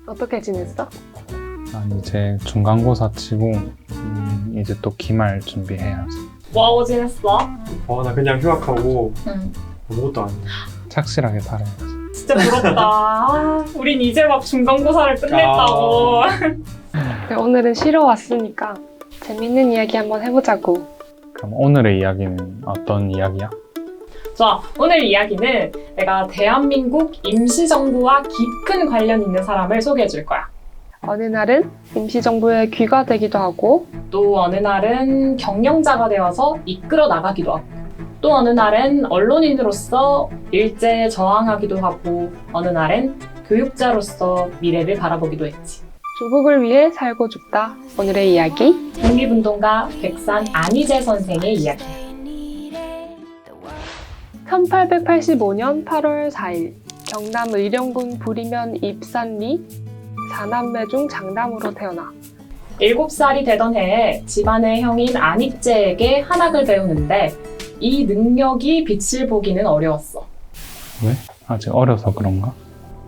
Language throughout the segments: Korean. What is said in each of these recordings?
어떻게 지냈어? 난 이제 중간고사 치고 이제 또 기말 준비해야지. 뭐하고 지냈어? 나 그냥 휴학하고 응. 아무것도 안 해. 착실하게 살아야지. 진짜 부럽다. 우린 이제 막 중간고사를 끝냈다고. 그래, 오늘은 쉬러 왔으니까 재밌는 이야기 한번 해보자고. 그럼 오늘의 이야기는 어떤 이야기야? 좋아. 오늘 이야기는 내가 대한민국 임시정부와 깊은 관련 있는 사람을 소개해 줄 거야. 어느 날은 임시정부의 귀가 되기도 하고 또 어느 날은 경영자가 되어서 이끌어 나가기도 하고 또 어느 날은 언론인으로서 일제에 저항하기도 하고 어느 날은 교육자로서 미래를 바라보기도 했지. 조국을 위해 살고 죽다. 오늘의 이야기. 독립운동가 백산 안희재 선생의 이야기. 1885년 8월 4일 경남 의령군 부리면 입산리 4남매 중 장남으로 태어나 7살이 되던 해에 집안의 형인 안익재에게 한학을 배우는데 이 능력이 빛을 보기는 어려웠어. 왜? 아직 어려서 그런가?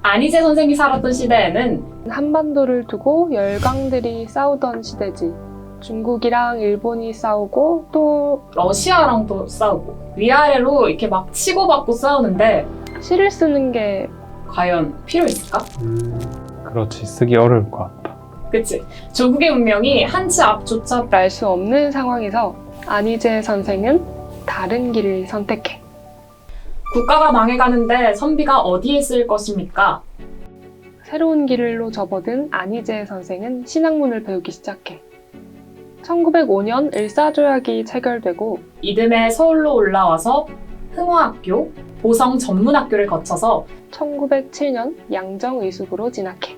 안희재 선생이 살았던 시대에는 한반도를 두고 열강들이 싸우던 시대지. 중국이랑 일본이 싸우고 또 러시아랑도 싸우고 위아래로 이렇게 막 치고받고 싸우는데 시를 쓰는 게 과연 필요 있을까? 그렇지, 쓰기 어려울 것 같다. 그치? 조국의 운명이 한 치 앞조차 알 수 없는 상황에서 안희재 선생은 다른 길을 선택해. 국가가 망해가는데 선비가 어디에 쓸 것입니까? 새로운 길로 접어든 안희재 선생은 신학문을 배우기 시작해. 1905년 일사조약이 체결되고 이듬해 서울로 올라와서 흥화학교, 보성 전문학교를 거쳐서 1907년 양정의숙으로 진학해.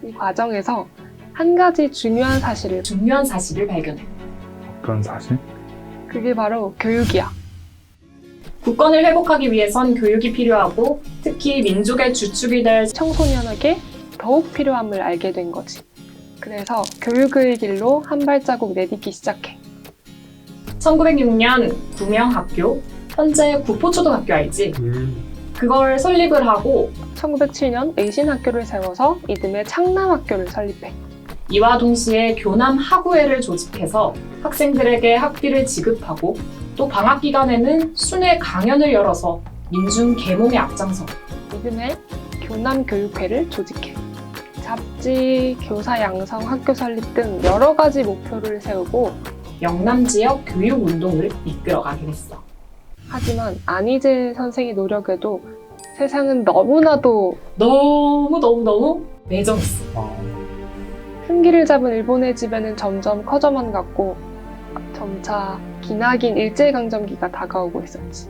이 과정에서 한 가지 중요한 사실을 발견해. 어떤 사실? 그게 바로 교육이야. 국권을 회복하기 위해선 교육이 필요하고 특히 민족의 주축이 될 청소년에게 더욱 필요함을 알게 된 거지. 그래서 교육의 길로 한 발자국 내딛기 시작해. 1906년 구명학교, 현재 구포초등학교 알지? 그걸 설립을 하고 1907년 의신학교를 세워서 이듬해 창남학교를 설립해. 이와 동시에 교남하구회를 조직해서 학생들에게 학비를 지급하고 또 방학 기간에는 순회 강연을 열어서 민중 계몽에 앞장서 이듬해 교남교육회를 조직해. 잡지, 교사 양성, 학교 설립 등 여러 가지 목표를 세우고 영남 지역 교육 운동을 이끌어가게 됐어. 하지만 안희재 선생의 노력에도 세상은 너무나도 너무 매정했어. 흉기를 잡은 일본의 지배는 점점 커져만 갔고 점차 기나긴 일제강점기가 다가오고 있었지.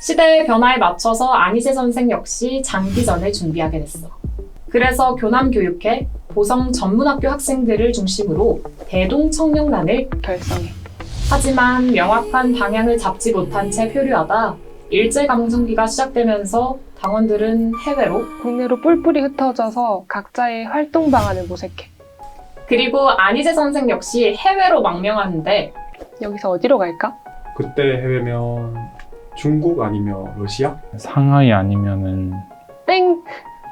시대의 변화에 맞춰서 안희재 선생 역시 장기전을 준비하게 됐어. 그래서 교남교육회, 보성 전문학교 학생들을 중심으로 대동청룡단을 결성해. 하지만 명확한 방향을 잡지 못한 채 표류하다 일제강점기가 시작되면서 당원들은 해외로 국내로 뿔뿔이 흩어져서 각자의 활동 방안을 모색해. 그리고 안희재 선생 역시 해외로 망명하는데 여기서 어디로 갈까? 그때 해외면 중국 아니면 러시아? 상하이 아니면은 땡!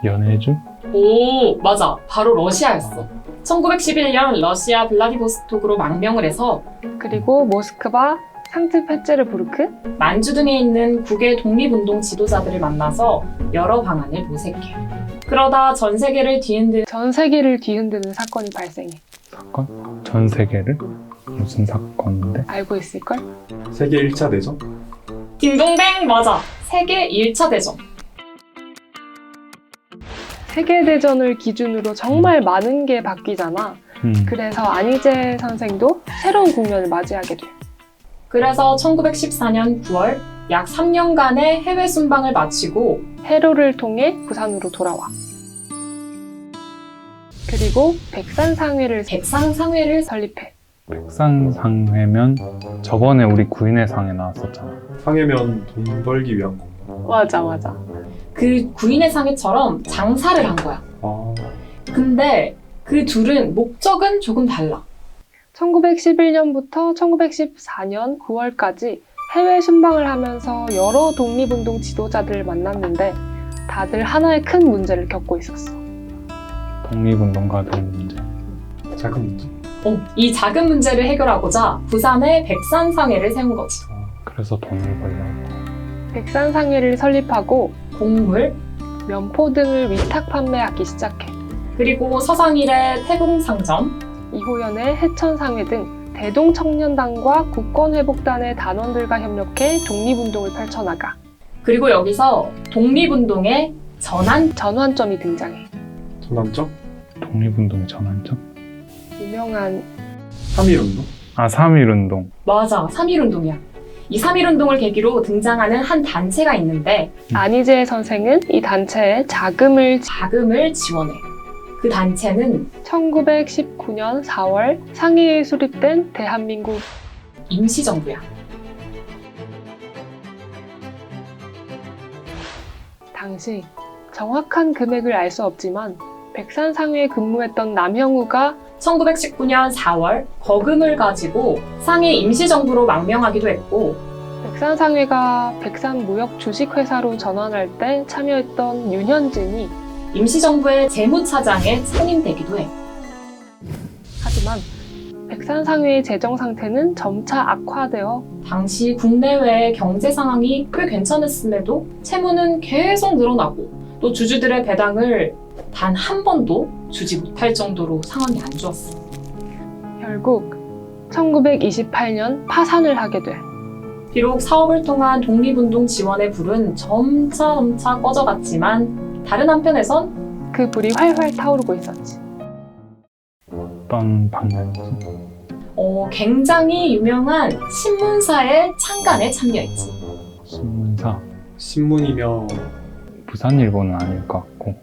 연해주? 오 맞아 바로 러시아였어. 1911년 러시아 블라디보스톡으로 망명을 해서 그리고 모스크바, 상트페테르부르크, 만주 등에 있는 국외 독립운동 지도자들을 만나서 여러 방안을 모색해. 그러다 전 세계를 뒤흔드는 사건이 발생해. 사건? 전 세계를? 무슨 사건인데? 알고 있을걸? 세계 1차 대전? 딩동댕 맞아. 세계 1차 대전. 세계대전을 기준으로 정말 많은 게 바뀌잖아. 그래서 안희재 선생도 새로운 국면을 맞이하게 돼. 그래서 1914년 9월 약 3년간의 해외 순방을 마치고 해로를 통해 부산으로 돌아와. 그리고 백산상회를 설립해. 백산상회면 저번에 우리 구인의 상에 나왔었잖아. 상해면 돈 벌기 위한 건가? 맞아. 그 구인의 상회처럼 장사를 한 거야. 근데 그 둘은 목적은 조금 달라. 1911년부터 1914년 9월까지 해외 순방을 하면서 여러 독립운동 지도자들을 만났는데 다들 하나의 큰 문제를 겪고 있었어. 독립운동가들 문제. 작은 문제. 이 작은 문제를 해결하고자 부산에 백산상회를 세운 거지. 그래서 돈을 벌려고. 백산상회를 설립하고 곡물, 면포 등을 위탁 판매하기 시작해. 그리고 서상일의 태궁상점, 이호연의 해천상회 등 대동청년단과 국권회복단의 단원들과 협력해 독립운동을 펼쳐나가. 그리고 여기서 독립운동의 전환점이 등장해. 전환점? 독립운동의 전환점? 유명한 3.1운동? 아, 3.1운동. 맞아, 3.1운동이야. 이 3.1운동을 계기로 등장하는 한 단체가 있는데 안희재 선생은 이 단체에 자금을 지원해. 그 단체는 1919년 4월 상해에 수립된 대한민국 임시정부야. 당시 정확한 금액을 알 수 없지만 백산상회에 근무했던 남형우가 1919년 4월 거금을 가지고 상해 임시정부로 망명하기도 했고 백산상회가 백산무역 주식회사로 전환할 때 참여했던 윤현진이 임시정부의 재무차장에 선임되기도 해. 하지만 백산상회의 재정 상태는 점차 악화되어 당시 국내외의 경제 상황이 꽤 괜찮았음에도 채무는 계속 늘어나고 또 주주들의 배당을 단 한 번도 주지 못할 정도로 상황이 안 좋았어. 결국 1928년 파산을 하게 돼. 비록 사업을 통한 독립운동 지원의 불은 점차 꺼져갔지만 다른 한편에선 그 불이 활활 타오르고 있었지. 어떤 방면이지? 굉장히 유명한 신문사의 창간에 참여했지. 신문사. 신문이면 부산일보는 아닐 것 같고.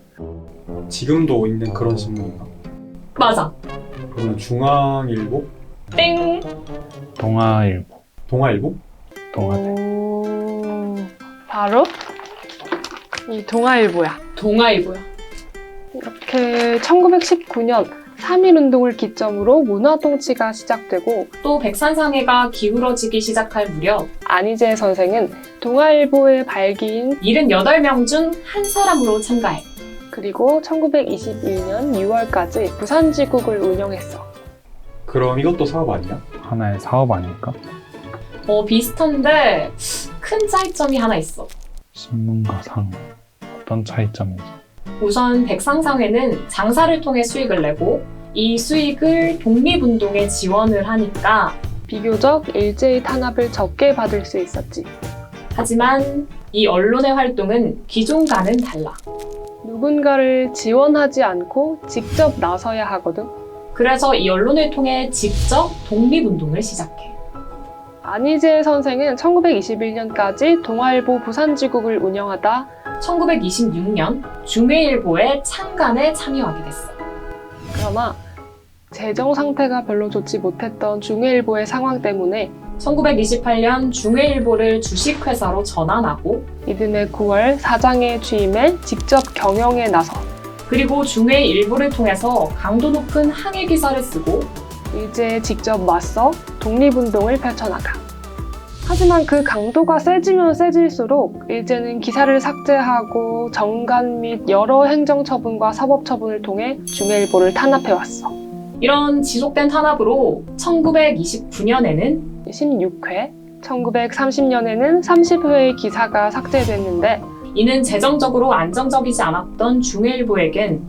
지금도 있는 그런 신문인가? 맞아. 그러면 중앙일보? 땡. 동아일보. 동아일보? 동아대. 바로 이 동아일보야. 동아일보야. 이렇게 1919년 3.1운동을 기점으로 문화통치가 시작되고 또 백산상회가 기울어지기 시작할 무렵 안희재 선생은 동아일보의 발기인 78명 중 한 사람으로 참가해. 그리고 1921년 6월까지 부산지국을 운영했어. 그럼 이것도 사업 아니야? 하나의 사업 아닐까? 비슷한데 큰 차이점이 하나 있어. 신문과 상. 어떤 차이점이지? 우선 백상상회는 장사를 통해 수익을 내고 이 수익을 독립운동에 지원을 하니까 비교적 일제의 탄압을 적게 받을 수 있었지. 하지만 이 언론의 활동은 기존과는 달라. 누군가를 지원하지 않고 직접 나서야 하거든. 그래서 이 언론을 통해 직접 독립운동을 시작해. 안희재 선생은 1921년까지 동아일보 부산지국을 운영하다 1926년 중해일보의 창간에 참여하게 됐어. 그러나 재정 상태가 별로 좋지 못했던 중해일보의 상황 때문에 1928년 중해일보를 주식회사로 전환하고 이듬해 9월 사장에 취임해 직접 경영에 나서 그리고 중해일보를 통해서 강도 높은 항해 기사를 쓰고 일제에 직접 맞서 독립운동을 펼쳐나가. 하지만 그 강도가 세지면 세질수록 일제는 기사를 삭제하고 정관 및 여러 행정처분과 사법처분을 통해 중해일보를 탄압해왔어. 이런 지속된 탄압으로 1929년에는 16회, 1930년에는 30회의 기사가 삭제됐는데 이는 재정적으로 안정적이지 않았던 중해일보에겐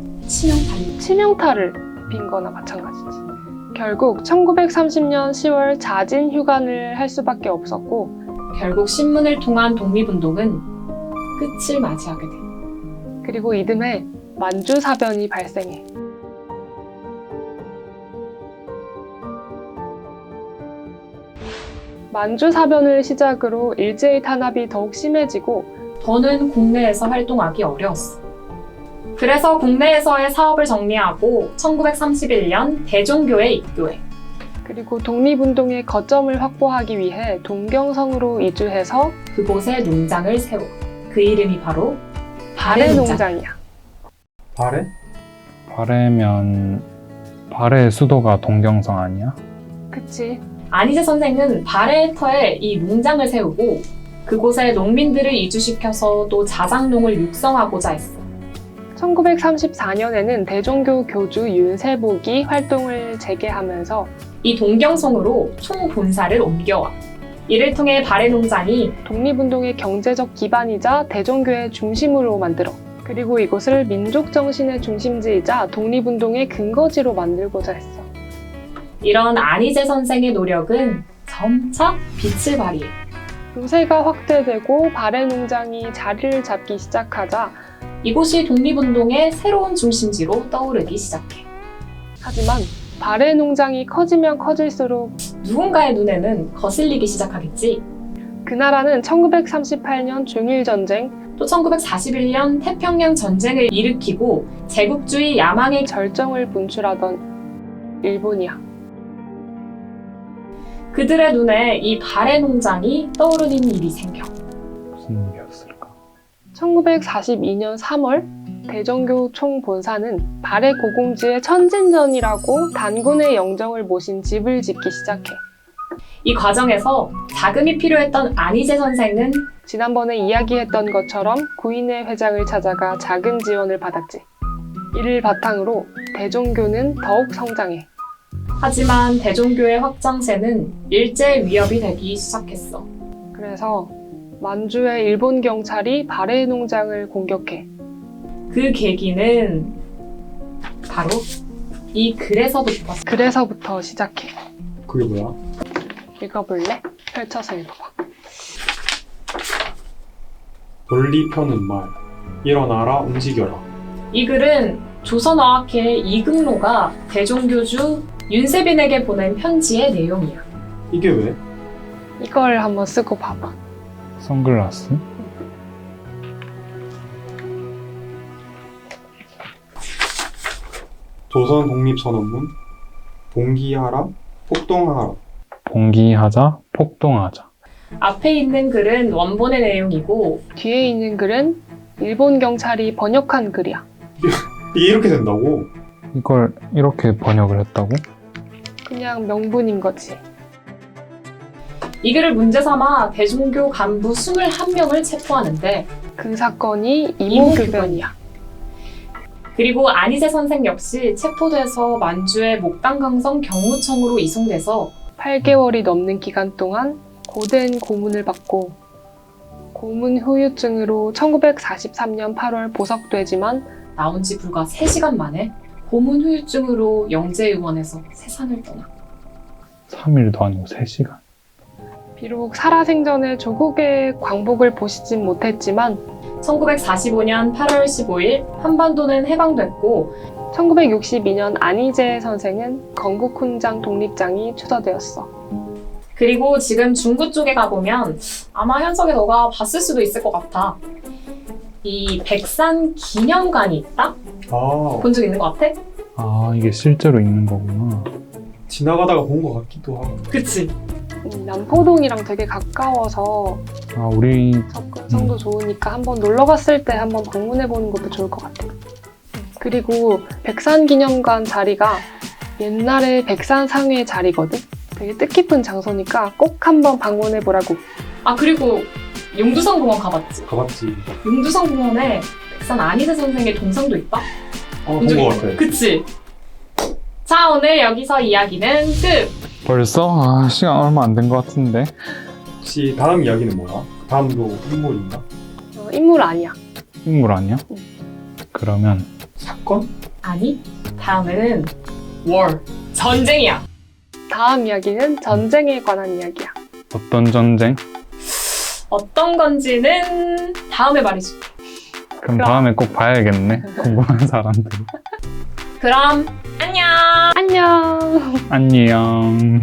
치명타를 빈 거나 마찬가지지. 결국 1930년 10월 자진 휴관을 할 수밖에 없었고 결국 신문을 통한 독립운동은 끝을 맞이하게 돼. 그리고 이듬해 만주사변이 발생해. 만주사변을 시작으로 일제의 탄압이 더욱 심해지고 더는 국내에서 활동하기 어려웠어. 그래서 국내에서의 사업을 정리하고 1931년 대종교에 입교해. 그리고 독립운동의 거점을 확보하기 위해 동경성으로 이주해서 그곳에 농장을 세워. 그 이름이 바로 발해 농장이야. 발해? 발해면 발해의 수도가 동경성 아니야? 그치. 안희재 선생은 발해터에 이 농장을 세우고 그곳에 농민들을 이주시켜서 또 자작농을 육성하고자 했어. 1934년에는 대종교 교주 윤세복이 활동을 재개하면서 이 동경성으로 총본사를 옮겨와. 이를 통해 발해농장이 독립운동의 경제적 기반이자 대종교의 중심으로 만들어 그리고 이곳을 민족 정신의 중심지이자 독립운동의 근거지로 만들고자 했어. 이런 안희재 선생의 노력은 점차 빛을 발휘해. 요새가 확대되고 발해농장이 자리를 잡기 시작하자 이곳이 독립운동의 새로운 중심지로 떠오르기 시작해. 하지만 발해농장이 커지면 커질수록 누군가의 눈에는 거슬리기 시작하겠지. 그 나라는 1938년 중일전쟁, 또 1941년 태평양 전쟁을 일으키고 제국주의 야망의 절정을 분출하던 일본이야. 그들의 눈에 이 발해농장이 떠오르는 일이 생겨. 무슨 일이었을까? 1942년 3월 대종교 총본사는 발해 고궁지에 천진전이라고 단군의 영정을 모신 집을 짓기 시작해. 이 과정에서 자금이 필요했던 안희재 선생은 지난번에 이야기했던 것처럼 구인회 회장을 찾아가 자금 지원을 받았지. 이를 바탕으로 대종교는 더욱 성장해. 하지만 대종교의 확장세는 일제 위협이 되기 시작했어. 그래서 만주의 일본 경찰이 발해 농장을 공격해. 그 계기는 바로 이 그래서부터 시작해. 그게 뭐야? 읽어볼래? 펼쳐서 읽어봐. 논리 펴는 말. 일어나라 움직여라. 이 글은 조선어학회 이금로가 대종교주 윤세빈에게 보낸 편지의 내용이야. 이게 왜? 이걸 한번 쓰고 봐봐. 선글라스? 조선 독립선언문. 봉기하라, 폭동하라. 봉기하자, 폭동하자. 앞에 있는 글은 원본의 내용이고 뒤에 있는 글은 일본 경찰이 번역한 글이야. 이게 이렇게 된다고? 이걸 이렇게 번역을 했다고? 그냥 명분인 거지. 이 글을 문제 삼아 대종교 간부 21명을 체포하는데 그 사건이 이모교변이야. 그리고 안희재 선생 역시 체포돼서 만주의 목당강성 경무청으로 이송돼서 8개월이 넘는 기간 동안 고된 고문을 받고 고문 후유증으로 1943년 8월 보석되지만 나온 지 불과 3시간 만에 고문 후유증으로 영재의원에서 세상을 떠나. 3일도 아니고 3시간. 비록 살아생전에 조국의 광복을 보시진 못했지만 1945년 8월 15일 한반도는 해방됐고 1962년 안희재 선생은 건국훈장 독립장이 추서되었어. 그리고 지금 중구 쪽에 가보면 아마 현석이 너가 봤을 수도 있을 것 같아. 이 백산 기념관이 있다? 아, 본 적 있는 것 같아? 아, 이게 실제로 있는 거구나. 지나가다가 본 것 같기도 하고. 그치? 남포동이랑 되게 가까워서 아, 우리 접근성도 좋으니까 한번 놀러 갔을 때 한번 방문해보는 것도 좋을 것 같아요. 그리고 백산기념관 자리가 옛날에 백산상회 자리거든? 되게 뜻깊은 장소니까 꼭 한번 방문해보라고. 아 그리고 용두성공원 가봤지? 가봤지. 용두성공원에 백산 안희재 선생의 동상도 있다? 본 것 같아. 그치? 자 오늘 여기서 이야기는 끝! 벌써? 아, 시간 얼마 안 된 것 같은데. 혹시 다음 이야기는 뭐야? 다음도 인물인가? 인물 아니야. 인물 아니야? 그러면 사건? 아니 다음에는 월 전쟁이야. 다음 이야기는 전쟁에 관한 이야기야. 어떤 전쟁? 어떤 건지는 다음에 말해줄게. 그럼 다음에 꼭 봐야겠네. 궁금한 사람들. 그럼 안녕. 안녕! 안녕.